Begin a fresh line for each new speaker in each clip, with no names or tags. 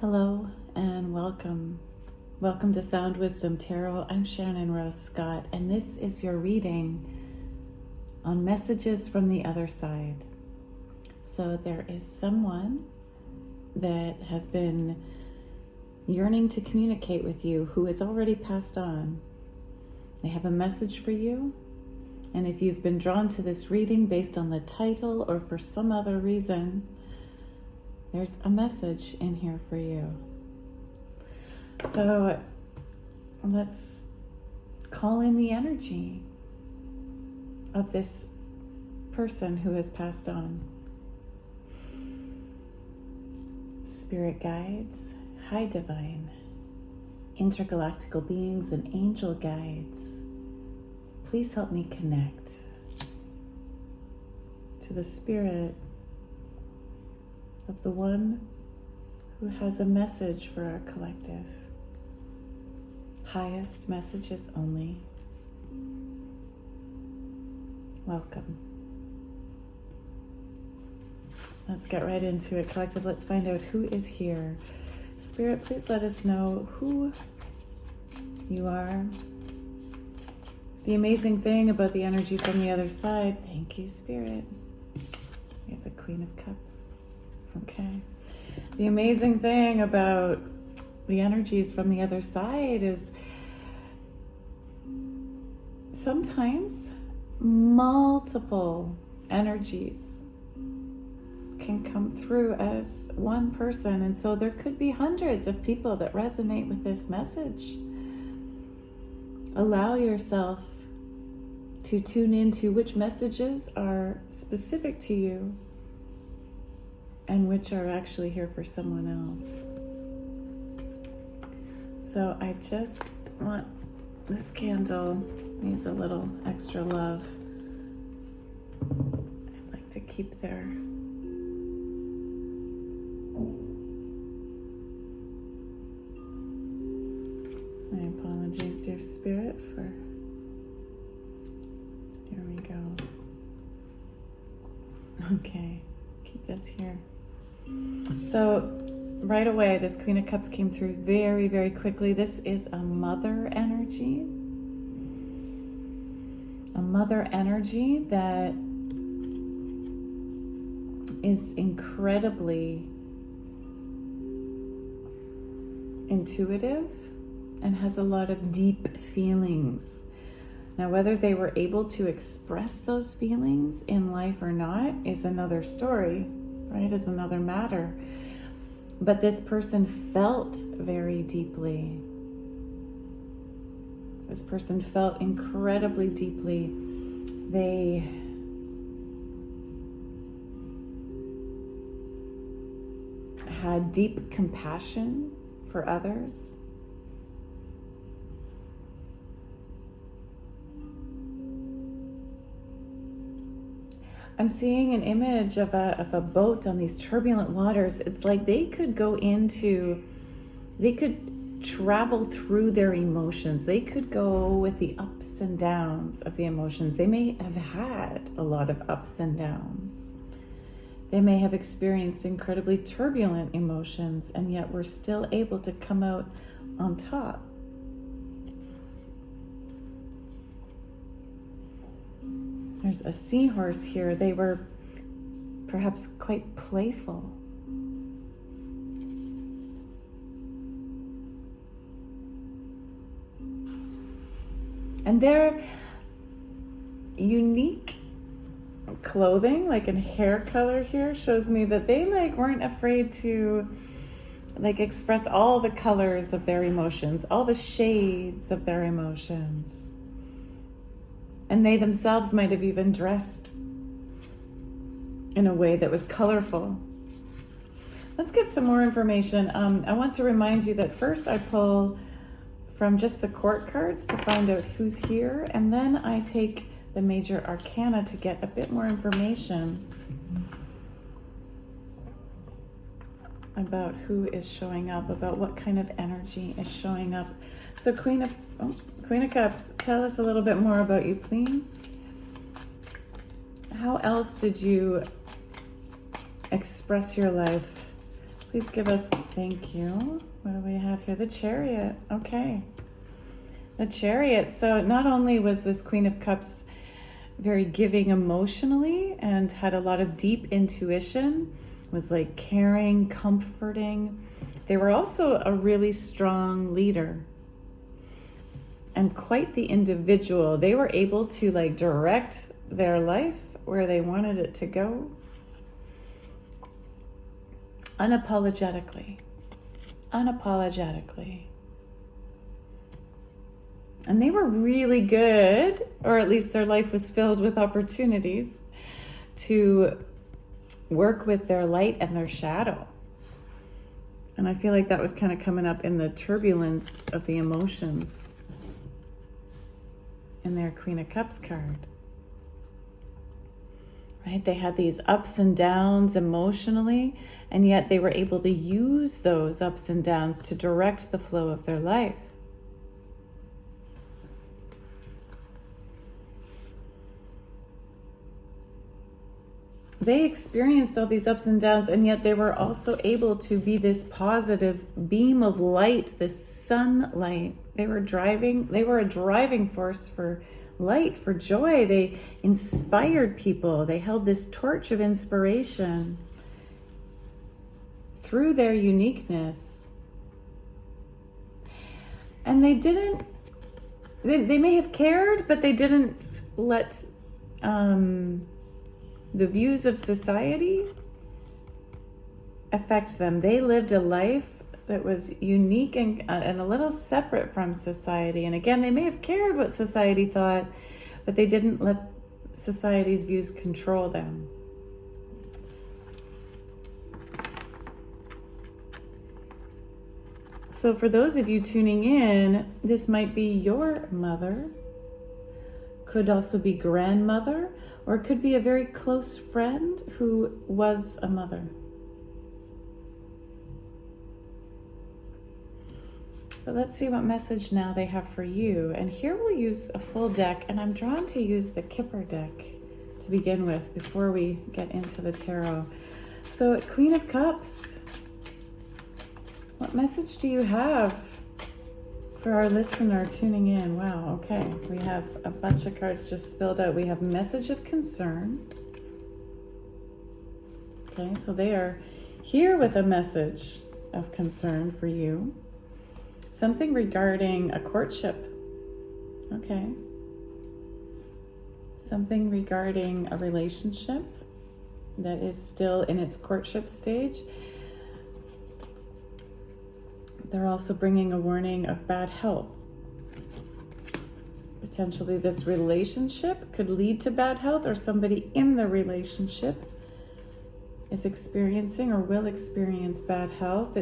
Hello and welcome. Welcome to Sound Wisdom Tarot. I'm Shannon Rose Scott, and this is your reading on messages from the other side. So there is someone that has been yearning to communicate with you who has already passed on. They have a message for you, and if you've been drawn to this reading based on the title or for some other reason, there's a message in here for you. So let's call in the energy of this person who has passed on. Spirit guides, high divine, intergalactical beings, and angel guides, please help me connect to the spirit of the one who has a message for our collective. Highest messages only. Welcome. Let's get right into it, collective. Let's find out who is here. Spirit, please let us know who you are. The amazing thing about the energy from the other side, thank you, Spirit. We have the Queen of Cups. Okay. The amazing thing about the energies from the other side is sometimes multiple energies can come through as one person. And so there could be hundreds of people that resonate with this message. Allow yourself to tune into which messages are specific to you and which are actually here for someone else. So I just want, this candle needs a little extra love. I'd like to keep there. My apologies, dear Spirit, for, here we go. Okay, keep this here. So right away, this Queen of Cups came through very, very quickly. This is a mother energy. A mother energy that is incredibly intuitive and has a lot of deep feelings. Now, whether they were able to express those feelings in life or not is another story. Right, is another matter. But this person felt very deeply. This person felt incredibly deeply. They had deep compassion for others. I'm seeing an image of a boat on these turbulent waters. It's like they could travel through their emotions. They could go with the ups and downs of the emotions. They may have had a lot of ups and downs. They may have experienced incredibly turbulent emotions, and yet were still able to come out on top. There's a seahorse here. They were perhaps quite playful. And their unique clothing, like in hair color here, shows me that they weren't afraid to express all the colors of their emotions, all the shades of their emotions. And they themselves might have even dressed in a way that was colorful. Let's get some more information. I want to remind you that first I pull from just the court cards to find out who's here, and then I take the major arcana to get a bit more information about who is showing up, about what kind of energy is showing up. So Queen of Cups, tell us a little bit more about you, please. How else did you express your life Please give us, thank you. What do we have here? The Chariot. Okay. The Chariot. So not only was this Queen of Cups very giving emotionally and had a lot of deep intuition, was like caring, comforting. They were also a really strong leader and quite the individual. They were able to like direct their life where they wanted it to go unapologetically. And they were really good, or at least their life was filled with opportunities to work with their light and their shadow. And I feel like that was kind of coming up in the turbulence of the emotions in their Queen of Cups card. Right? They had these ups and downs emotionally, and yet they were able to use those ups and downs to direct the flow of their life. They experienced all these ups and downs, and yet they were also able to be this positive beam of light, this sunlight. They were a driving force for light, for joy. They inspired people. They held this torch of inspiration through their uniqueness. And they may have cared, but they didn't let the views of society affect them. They lived a life that was unique and a little separate from society. And again, they may have cared what society thought, but they didn't let society's views control them. So for those of you tuning in, this might be your mother, could also be grandmother, or it could be a very close friend who was a mother. But let's see what message now they have for you. And here we'll use a full deck, and I'm drawn to use the Kipper deck to begin with before we get into the tarot. So Queen of Cups, what message do you have for our listener tuning in? Wow, okay. We have a bunch of cards just spilled out. We have message of concern. Okay, so they are here with a message of concern for you. Something regarding a courtship. Okay. Something regarding a relationship that is still in its courtship stage. They're also bringing a warning of bad health. Potentially this relationship could lead to bad health, or somebody in the relationship is experiencing or will experience bad health.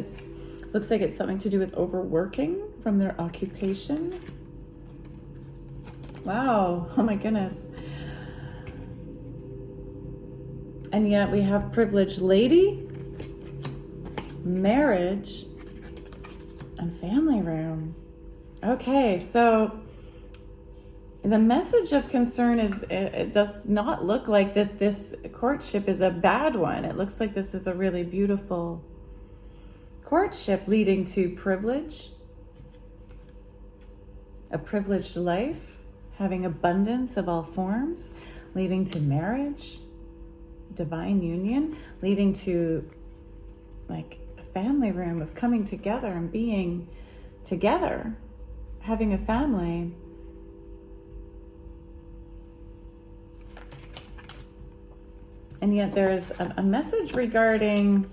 Looks like it's something to do with overworking from their occupation. Wow, oh my goodness. And yet we have privileged lady, marriage, and family room. Okay, so the message of concern is, it does not look like that this courtship is a bad one. It looks like this is a really beautiful courtship leading to privilege, a privileged life, having abundance of all forms, leading to marriage, divine union, leading to like a family room of coming together and being together, having a family. And yet there's a message regarding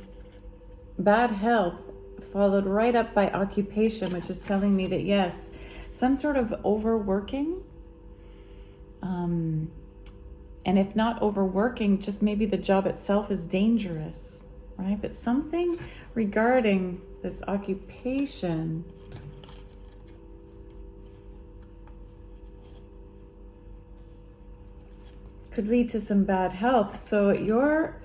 bad health, followed right up by occupation, which is telling me that yes, some sort of overworking, and if not overworking, just maybe the job itself is dangerous, right? But something regarding this occupation could lead to some bad health. So your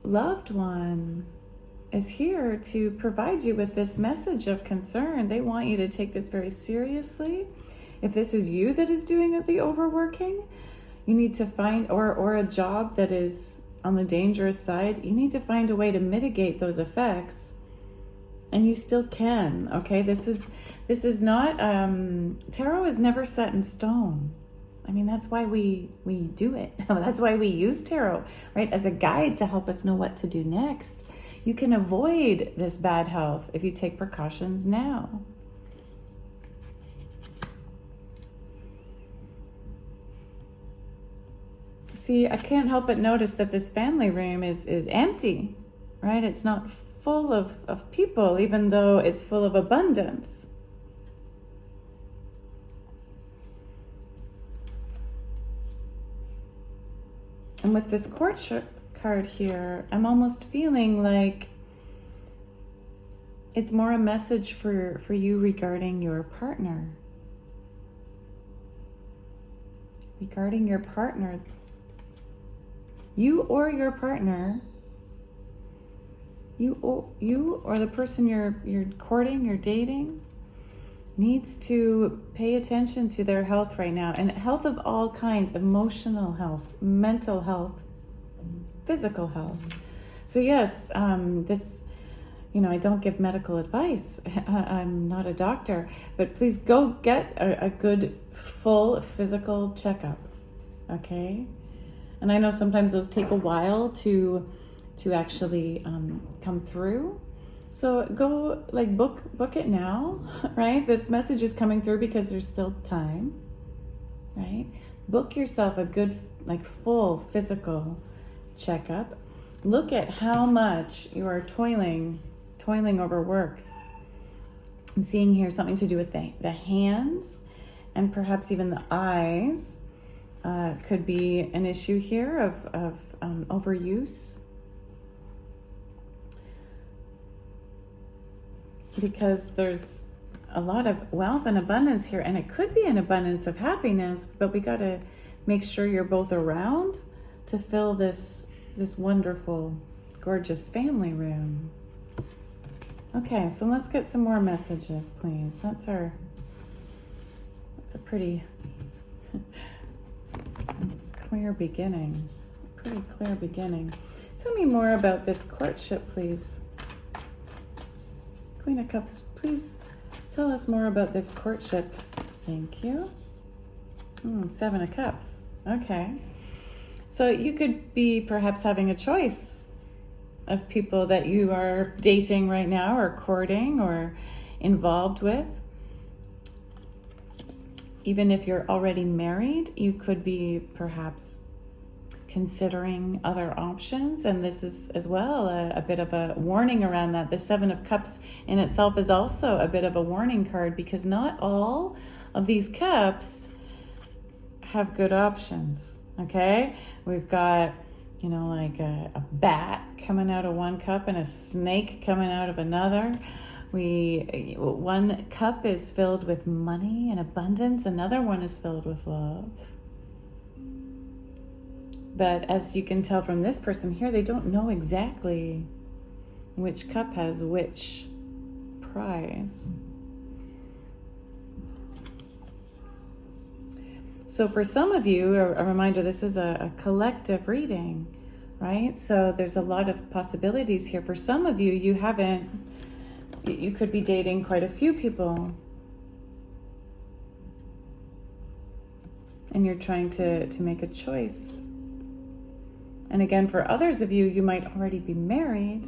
loved one is here to provide you with this message of concern. They want you to take this very seriously. If this is you that is doing the overworking, you need to find or a job that is on the dangerous side, you need to find a way to mitigate those effects. And you still can, okay? This is not, tarot is never set in stone. I mean, that's why we do it. That's why we use tarot, right? As a guide to help us know what to do next. You can avoid this bad health if you take precautions now. See, I can't help but notice that this family room is empty, right? It's not full of people, even though it's full of abundance. And with this courtship card here, I'm almost feeling like it's more a message for you regarding your partner. Regarding your partner. You or your partner, you or the person you're courting, you're dating, needs to pay attention to their health right now. And health of all kinds, emotional health, mental health, physical health. So yes, this, I don't give medical advice. I'm not a doctor, but please go get a good full physical checkup, okay? And I know sometimes those take a while to actually come through. So go book it now, right? This message is coming through because there's still time, right? Book yourself a good full physical checkup. Look at how much you are toiling over work. I'm seeing here something to do with the hands and perhaps even the eyes. Could be an issue here of overuse. Because there's a lot of wealth and abundance here, and it could be an abundance of happiness, but we got to make sure you're both around to fill this wonderful, gorgeous family room. Okay, so let's get some more messages, please. That's a pretty clear beginning. Pretty clear beginning. Tell me more about this courtship, please. Queen of Cups, please tell us more about this courtship. Thank you. Seven of Cups. Okay. So you could be perhaps having a choice of people that you are dating right now or courting or involved with. Even if you're already married, you could be perhaps considering other options, and this is as well a bit of a warning around that. The Seven of Cups in itself is also a bit of a warning card, because not all of these cups have good options, okay? We've got, a bat coming out of one cup and a snake coming out of another. One cup is filled with money and abundance, another one is filled with love. But as you can tell from this person here, they don't know exactly which cup has which prize. So for some of you, a reminder, this is a collective reading, right? So there's a lot of possibilities here. For some of you, you could be dating quite a few people. And you're trying to make a choice. And again, for others of you, you might already be married,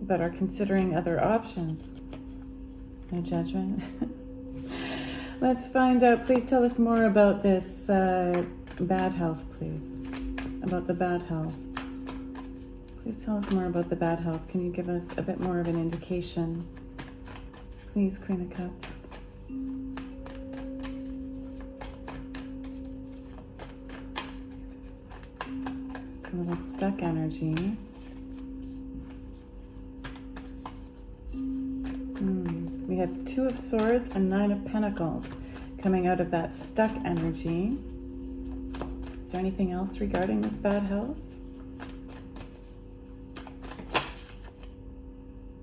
but are considering other options. No judgment. Let's find out. Please tell us more about this bad health, please. About the bad health. Please tell us more about the bad health. Can you give us a bit more of an indication? Please, Queen of Cups. A little stuck energy. We have Two of Swords and Nine of Pentacles coming out of that stuck energy. Is there anything else regarding this bad health?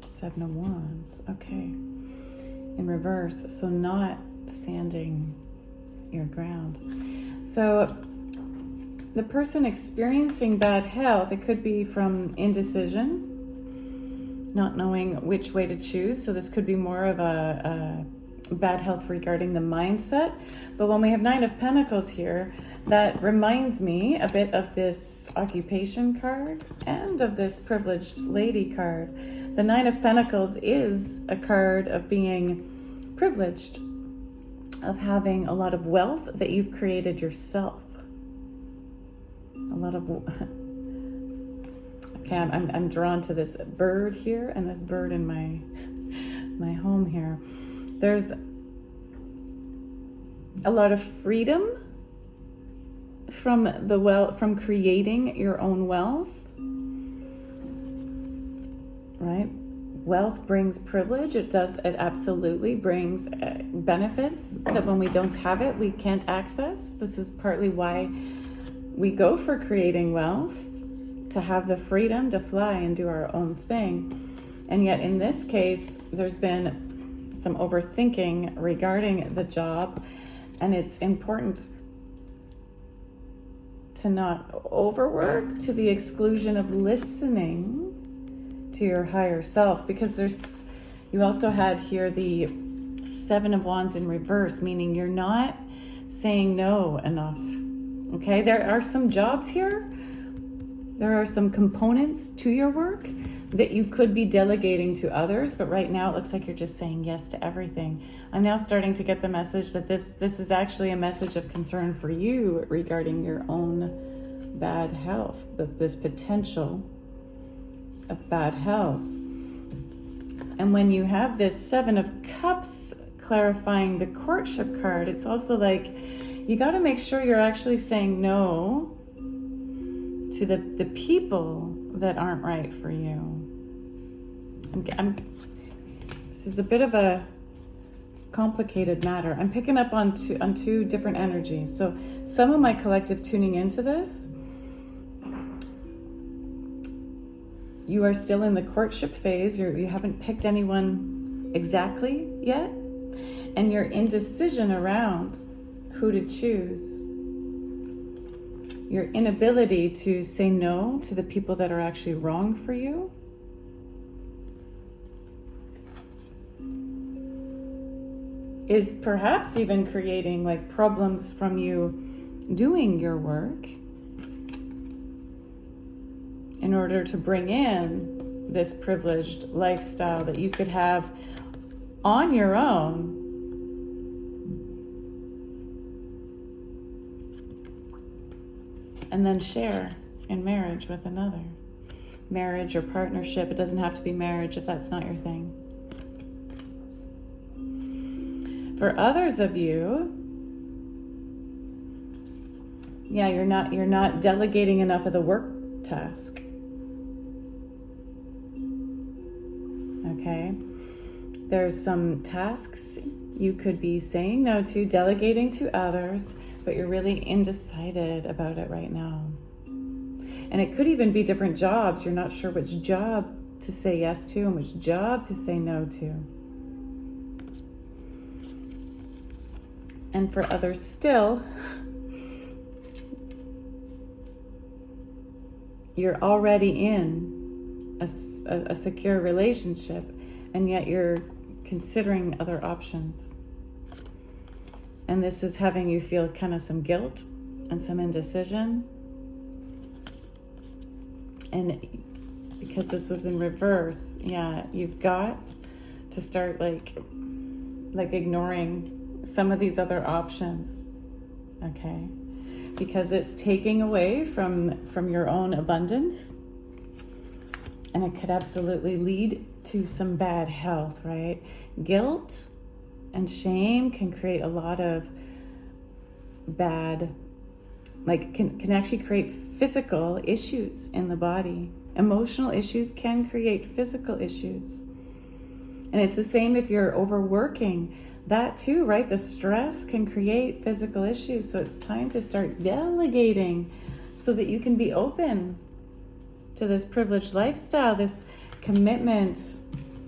Seven of Wands. Okay. In reverse. So not standing your ground. So the person experiencing bad health, it could be from indecision, not knowing which way to choose. So this could be more of a bad health regarding the mindset. But when we have Nine of Pentacles here, that reminds me a bit of this occupation card and of this privileged lady card. The Nine of Pentacles is a card of being privileged, of having a lot of wealth that you've created yourself. A lot of... Okay, I'm drawn to this bird here and this bird in my home here. There's a lot of freedom from from creating your own wealth, right? Wealth brings privilege. It absolutely brings benefits that when we don't have it, we can't access. This is partly why we go for creating wealth, to have the freedom to fly and do our own thing. And yet in this case, there's been some overthinking regarding the job, and it's important to not overwork to the exclusion of listening to your higher self, because you also had here the Seven of Wands in reverse, meaning you're not saying no enough. Okay, there are some jobs here, there are some components to your work that you could be delegating to others, but right now it looks like you're just saying yes to everything. I'm now starting to get the message that this is actually a message of concern for you regarding your own bad health, this potential of bad health. And when you have this Seven of Cups clarifying the courtship card, it's also like you got to make sure you're actually saying no to the people that aren't right for you. This is a bit of a complicated matter. I'm picking up on two different energies. So some of my collective tuning into this, you are still in the courtship phase. You haven't picked anyone exactly yet. And your indecision around who to choose. Your inability to say no to the people that are actually wrong for you. Is perhaps even creating like problems from you doing your work in order to bring in this privileged lifestyle that you could have on your own. And then share in marriage with another. Marriage or partnership. It doesn't have to be marriage if that's not your thing. For others of you, yeah, you're not delegating enough of the work task. Okay? There's some tasks you could be saying no to, delegating to others, but you're really undecided about it right now. And it could even be different jobs. You're not sure which job to say yes to and which job to say no to. And for others still, you're already in a secure relationship, and yet you're considering other options. And this is having you feel kind of some guilt and some indecision. And because this was in reverse, yeah, you've got to start like ignoring some of these other options, okay? Because it's taking away from your own abundance, and it could absolutely lead to some bad health, right? Guilt and shame can create a lot of bad, can actually create physical issues in the body. Emotional issues can create physical issues. And it's the same if you're overworking. That too, right? The stress can create physical issues. So it's time to start delegating so that you can be open to this privileged lifestyle, this commitment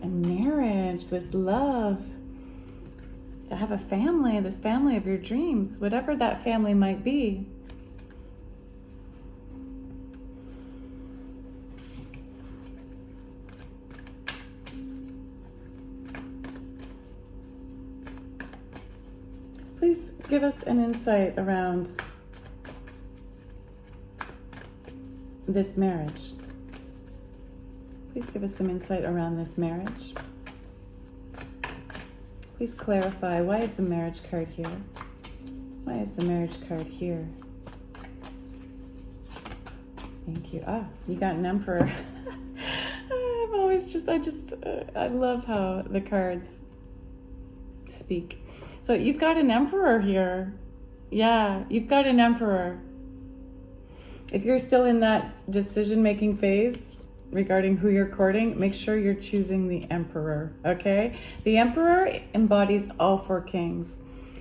and marriage, this love, to have a family, this family of your dreams, whatever that family might be. please give us an insight around this marriage. Please give us some insight around this marriage. Please clarify, why is the marriage card here? Why is the marriage card here? Thank you. You got an Emperor. I love how the cards speak. So you've got an Emperor here. Yeah, you've got an Emperor. If you're still in that decision-making phase regarding who you're courting, make sure you're choosing the Emperor, okay? The Emperor embodies all four kings.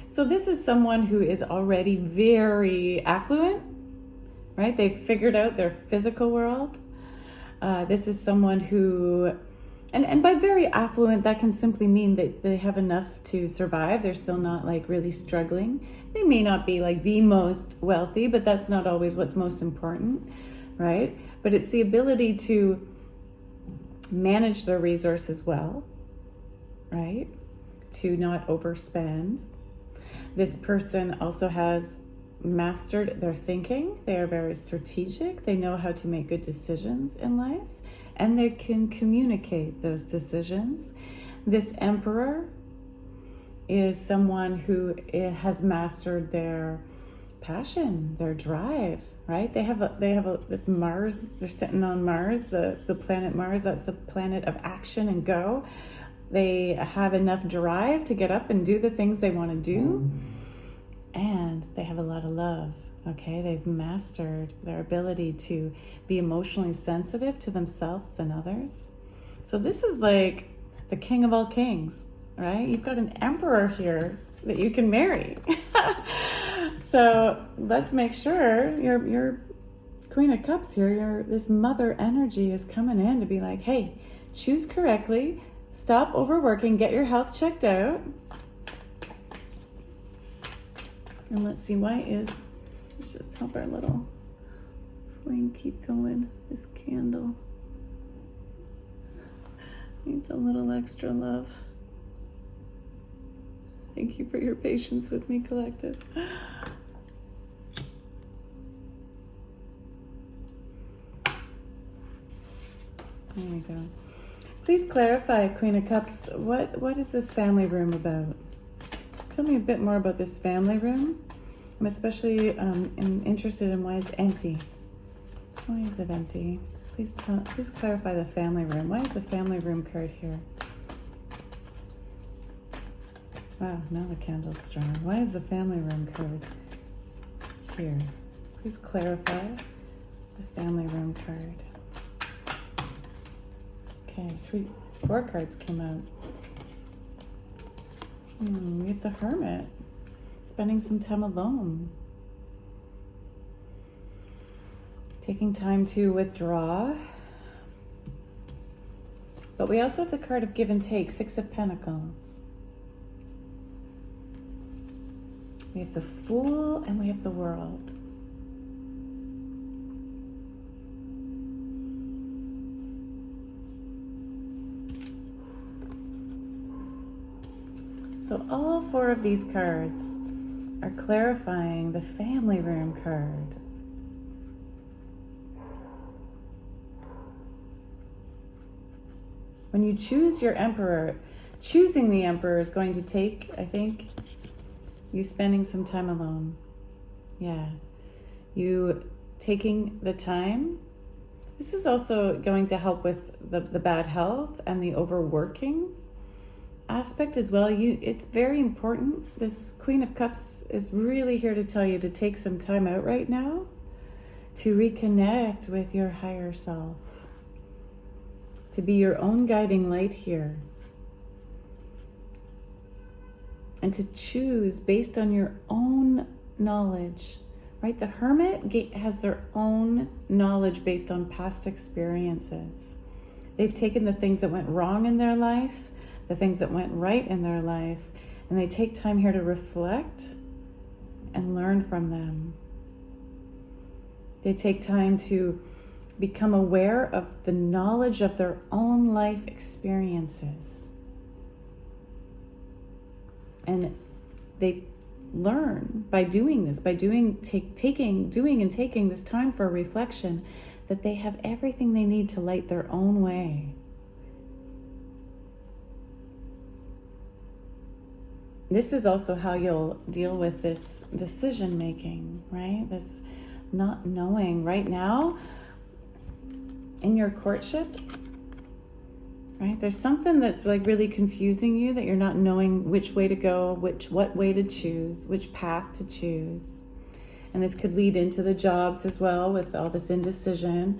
So this is someone who is already very affluent, right? They've figured out their physical world. This is someone who, and by very affluent, that can simply mean that they have enough to survive. They're still not like really struggling. They may not be like the most wealthy, but that's not always what's most important, right? But it's the ability to manage their resources well, right? To not overspend. This person also has mastered their thinking. They are very strategic. They know how to make good decisions in life, and they can communicate those decisions. This Emperor is someone who has mastered their passion, their drive, right? They have this Mars, they're sitting on Mars, the planet Mars, that's the planet of action and go. They have enough drive to get up and do the things they want to do. And they have a lot of love, okay? They've mastered their ability to be emotionally sensitive to themselves and others. So this is like the king of all kings, right? You've got an Emperor here that you can marry. So let's make sure your Queen of Cups here, this mother energy is coming in to be like, hey, choose correctly, stop overworking, get your health checked out. And let's see, let's just help our little flame keep going. This candle needs a little extra love. Thank you for your patience with me, collective. There we go. Please clarify, Queen of Cups, what is this family room about? Tell me a bit more about this family room. I'm especially interested in why it's empty. Why is it empty? Please clarify the family room. Why is the family room card here? Wow, now the candle's strong. Why is the family room card here? Please clarify the family room card. Okay, 4 cards came out. We have the Hermit, spending some time alone. Taking time to withdraw. But we also have the card of give and take, 6 of Pentacles. We have the Fool and we have the World. So all 4 of these cards are clarifying the family room card. When you choose your Emperor, choosing the Emperor is going to take, I think, you spending some time alone. Yeah. You taking the time. This is also going to help with the bad health and the overworking aspect as well. It's very important. This Queen of Cups is really here to tell you to take some time out right now to reconnect with your higher self, to be your own guiding light here, and to choose based on your own knowledge, right? The Hermit has their own knowledge based on past experiences. They've taken the things that went wrong in their life, the things that went right in their life, and they take time here to reflect and learn from them. They take time to become aware of the knowledge of their own life experiences. And they learn by doing this, by doing this time for reflection, that they have everything they need to light their own way. This is also how you'll deal with this decision making, right? This not knowing. Right now, in your courtship, right, there's something that's like really confusing you, that you're not knowing which way to go, what way to choose, which path to choose. And this could lead into the jobs as well, with all this indecision.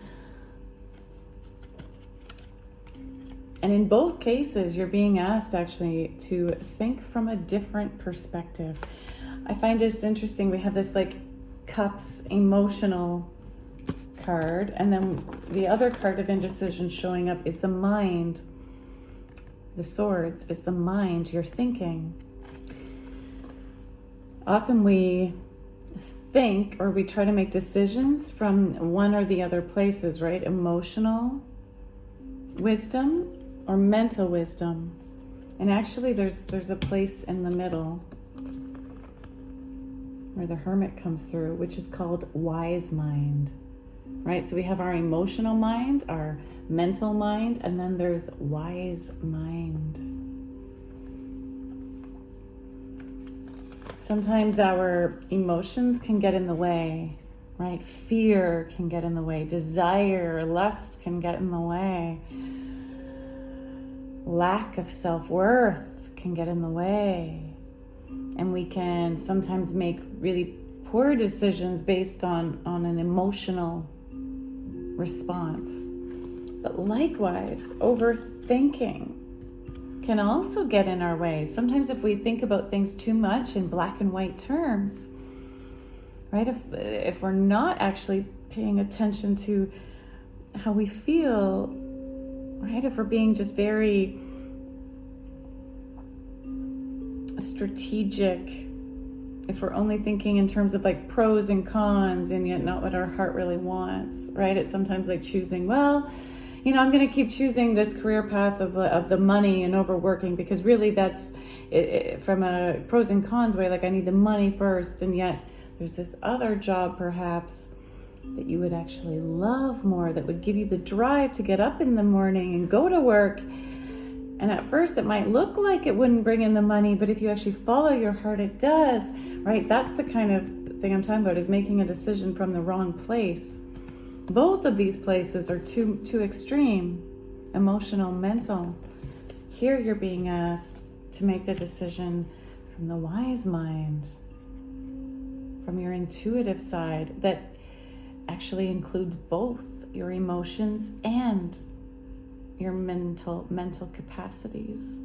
And in both cases, you're being asked actually to think from a different perspective. I find this interesting. We have this like cups emotional card, and then the other card of indecision showing up is the mind. The swords is the mind, your thinking. Often we think, or we try to make decisions from one or the other places, right? Emotional wisdom or mental wisdom. And actually there's a place in the middle where the hermit comes through, which is called wise mind, right? So we have our emotional mind, our mental mind, and then there's wise mind. Sometimes our emotions can get in the way, right? Fear can get in the way. Desire, lust can get in the way. Lack of self-worth can get in the way. And we can sometimes make really poor decisions based on an emotional response. But likewise, overthinking can also get in our way. Sometimes if we think about things too much in black and white terms, right? If we're not actually paying attention to how we feel, right? If we're being just very strategic, if we're only thinking in terms of like pros and cons and yet not what our heart really wants, right? It's sometimes like choosing, well, I'm going to keep choosing this career path of the money and overworking, because really that's it, from a pros and cons way. Like I need the money first, and yet there's this other job perhaps that you would actually love more, that would give you the drive to get up in the morning and go to work. And at first it might look like it wouldn't bring in the money, but if you actually follow your heart, it does, right? That's the kind of thing I'm talking about, is making a decision from the wrong place. Both of these places are too extreme, emotional, mental. Here you're being asked to make the decision from the wise mind, from your intuitive side, that actually includes both your emotions and your mental capacities.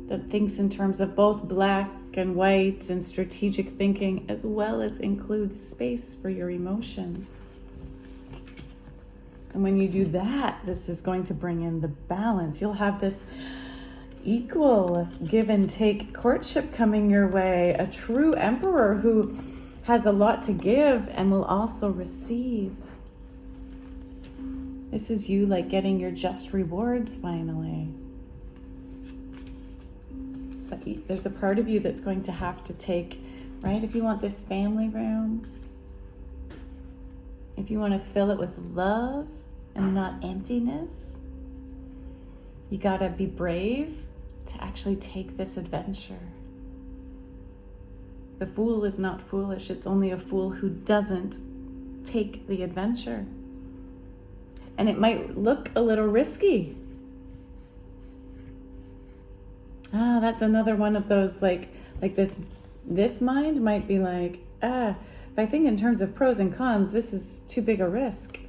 That thinks in terms of both black and white and strategic thinking, as well as includes space for your emotions. And when you do that, this is going to bring in the balance. You'll have this equal give and take courtship coming your way, a true emperor who has a lot to give and will also receive. This is you like getting your just rewards finally. But there's a part of you that's going to have to take, right? If you want this family room, if you want to fill it with love and not emptiness, you gotta be brave to actually take this adventure. The fool is not foolish. It's only a fool who doesn't take the adventure. And it might look a little risky. That's another one of those like this mind might be like, if I think in terms of pros and cons, this is too big a risk.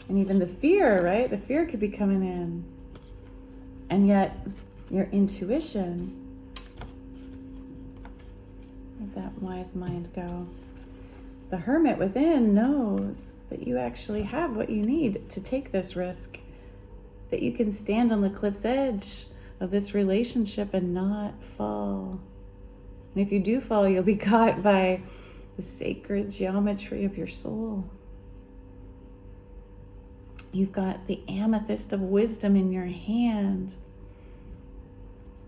And even the fear, right? The fear could be coming in. And yet your intuition, let that wise mind go. The hermit within knows that you actually have what you need to take this risk, that you can stand on the cliff's edge of this relationship and not fall. And if you do fall, you'll be caught by the sacred geometry of your soul. You've got the amethyst of wisdom in your hand,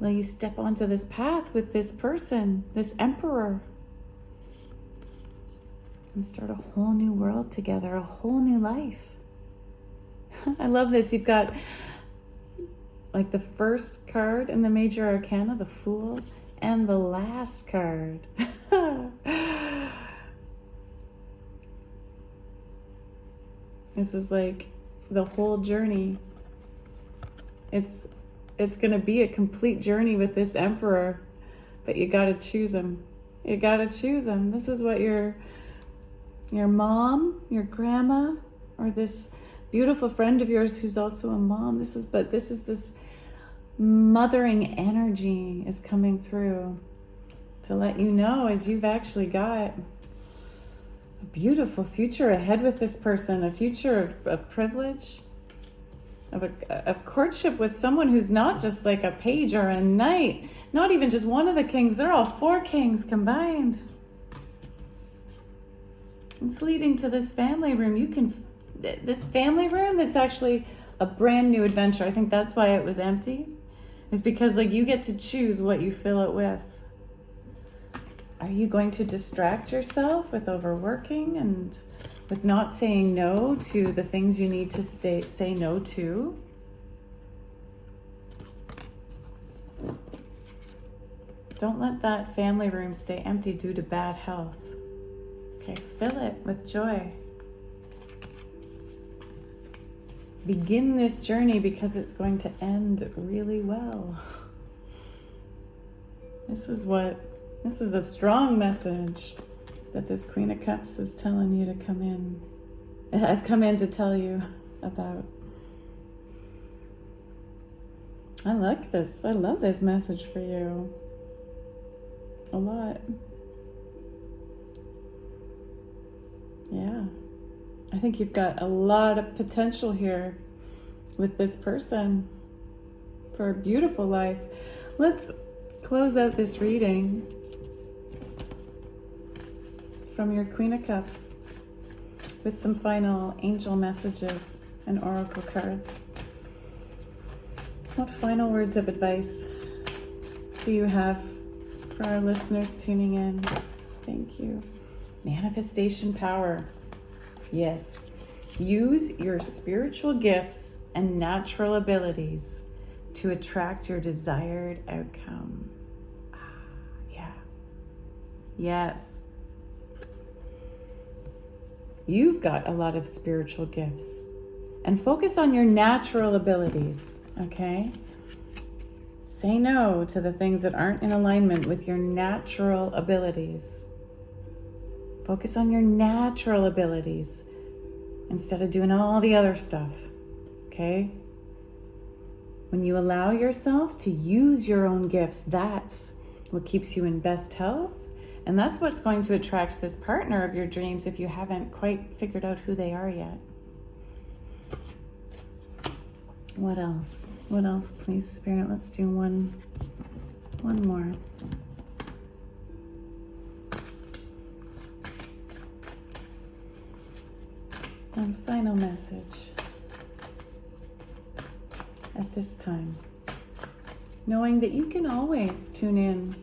will you step onto this path with this person, this emperor, and start a whole new world together, a whole new life. I love this. You've got like the first card in the major arcana, the Fool, and the last card. This is like the whole journey. It's going to be a complete journey with this emperor, but you got to choose him. You got to choose him. This is what your mom, your grandma, or this beautiful friend of yours who's also a mom. This mothering energy is coming through to let you know, as you've actually got a beautiful future ahead with this person, a future of privilege, of courtship with someone who's not just like a page or a knight, not even just one of the kings. They're all 4 kings combined. It's leading to this family room. This family room that's actually a brand new adventure. I think that's why it was empty. It's because like you get to choose what you fill it with. Are you going to distract yourself with overworking and with not saying no to the things you need to say no to? Don't let that family room stay empty due to bad health. Okay, fill it with joy. Begin this journey because it's going to end really well. This is a strong message that this Queen of Cups is telling you to come in. It has come in to tell you about. I like this. I love this message for you. A lot. Yeah. I think you've got a lot of potential here with this person for a beautiful life. Let's close out this reading from your Queen of Cups with some final angel messages and oracle cards. What final words of advice do you have for our listeners tuning in? Thank you. Manifestation power. Yes. Use your spiritual gifts and natural abilities to attract your desired outcome. Yeah. Yes. You've got a lot of spiritual gifts. And focus on your natural abilities, okay? Say no to the things that aren't in alignment with your natural abilities. Focus on your natural abilities instead of doing all the other stuff, okay? When you allow yourself to use your own gifts, that's what keeps you in best health. And that's what's going to attract this partner of your dreams if you haven't quite figured out who they are yet. What else? What else, please, Spirit? Let's do one more. One final message at this time. Knowing that you can always tune in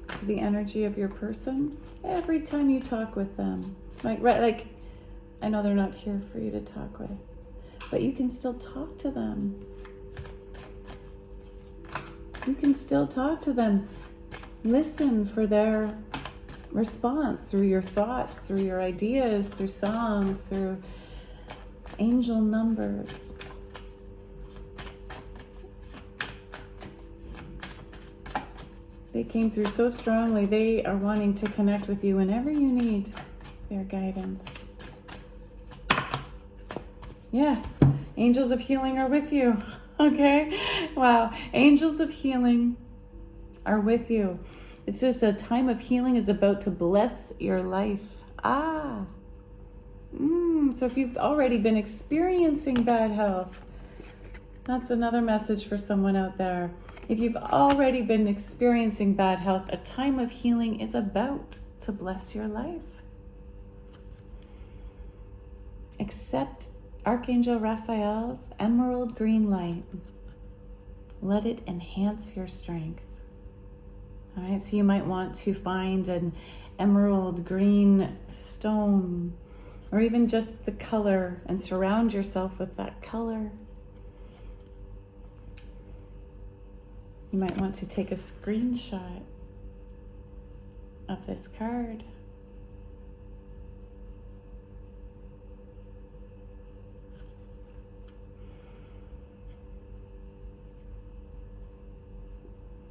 to the energy of your person every time you talk with them. Like I know they're not here for you to talk with, but you can still talk to them. You can still talk to them. Listen for their response through your thoughts, through your ideas, through songs, through angel numbers. They came through so strongly. They are wanting to connect with you whenever you need their guidance. Yeah, angels of healing are with you. Okay? Wow. Angels of healing are with you. It's just a time of healing is about to bless your life. So if you've already been experiencing bad health, that's another message for someone out there. If you've already been experiencing bad health, a time of healing is about to bless your life. Accept Archangel Raphael's emerald green light. Let it enhance your strength. All right, so you might want to find an emerald green stone, or even just the color, and surround yourself with that color. You might want to take a screenshot of this card.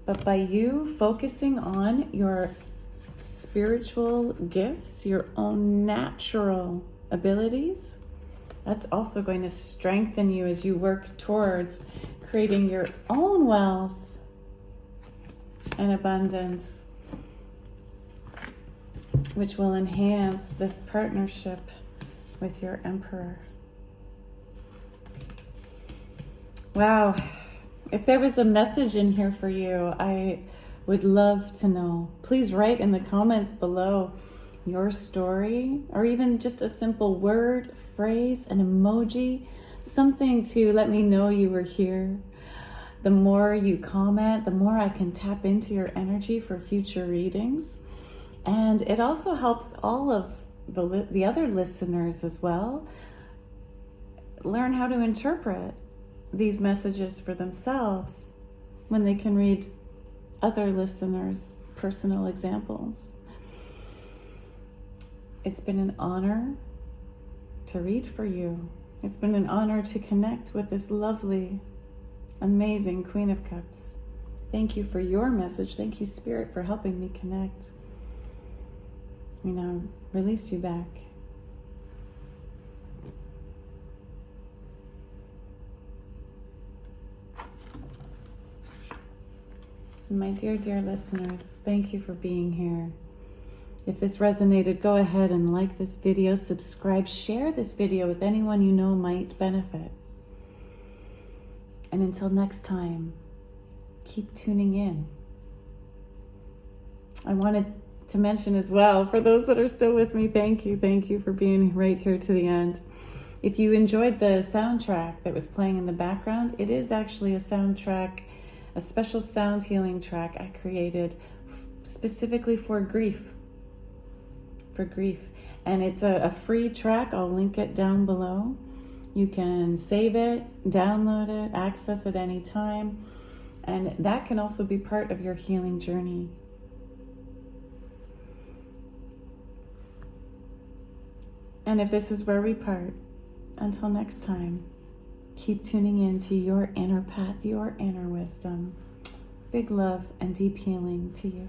But by you focusing on your spiritual gifts, your own natural abilities, that's also going to strengthen you as you work towards creating your own wealth and abundance, which will enhance this partnership with your Emperor. Wow. If there was a message in here for you, I would love to know. Please write in the comments below your story, or even just a simple word, phrase, an emoji, something to let me know you were here. The more you comment, the more I can tap into your energy for future readings. And it also helps all of the other listeners as well learn how to interpret these messages for themselves when they can read other listeners' personal examples. It's been an honor to read for you. It's been an honor to connect with this lovely, amazing Queen of Cups. Thank you for your message. Thank you, Spirit, for helping me connect. We now release you back. My dear, dear listeners, thank you for being here. If this resonated, go ahead and like this video, subscribe, share this video with anyone you know might benefit. And until next time, keep tuning in. I wanted to mention as well, for those that are still with me, thank you for being right here to the end. If you enjoyed the soundtrack that was playing in the background, it is actually a soundtrack, a special sound healing track I created specifically for grief. And it's a free track. I'll link it down below. You can save it, download it, access it anytime. And that can also be part of your healing journey. And if this is where we part, until next time, keep tuning in to your inner path, your inner wisdom. Big love and deep healing to you.